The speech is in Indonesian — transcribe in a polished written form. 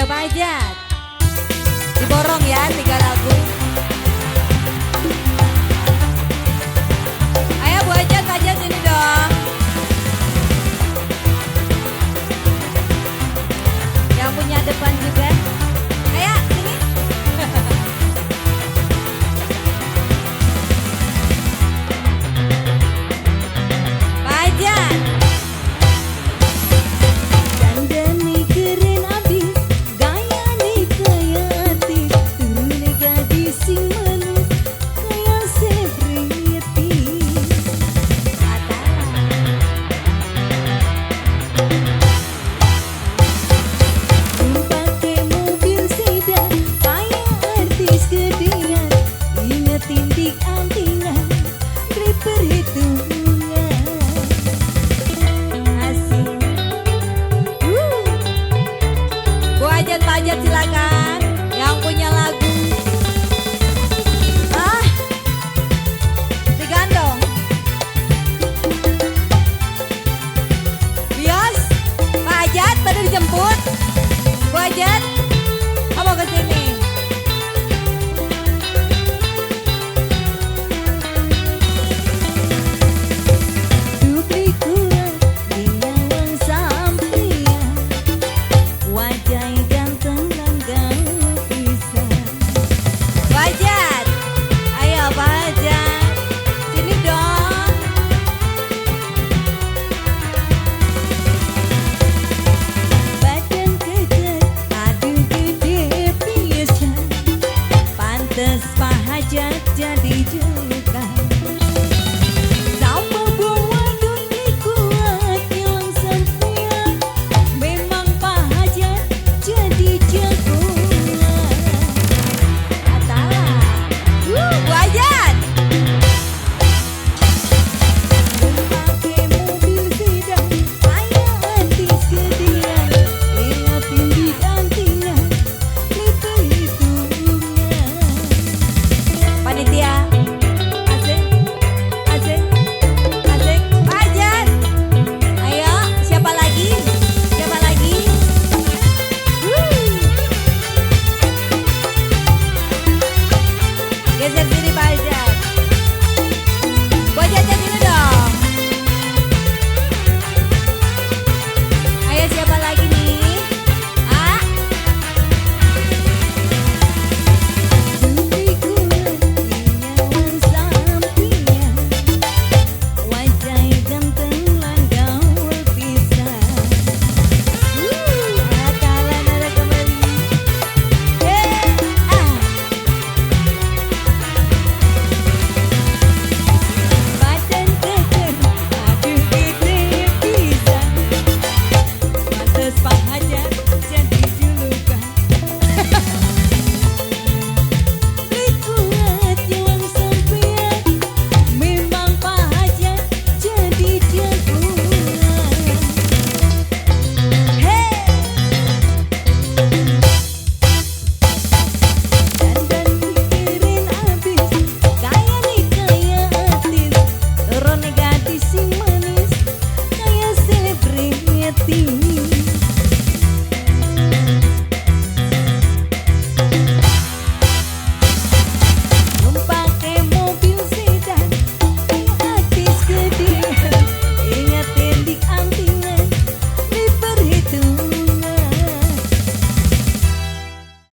Ayo Pak Ajat, diborong ya 3 lagu. Ayo Bu Ajat, Pak Ajat sini dong. Yang punya depan juga. Ayo sini. Pak Ajat. Tindik antingan, beri perhitungan. Asik. Bu Ajat, Pak Ajat silakan. Yang punya lagu. Digandong. Bios, Pak Ajat pada dijemput. Bu Ajat.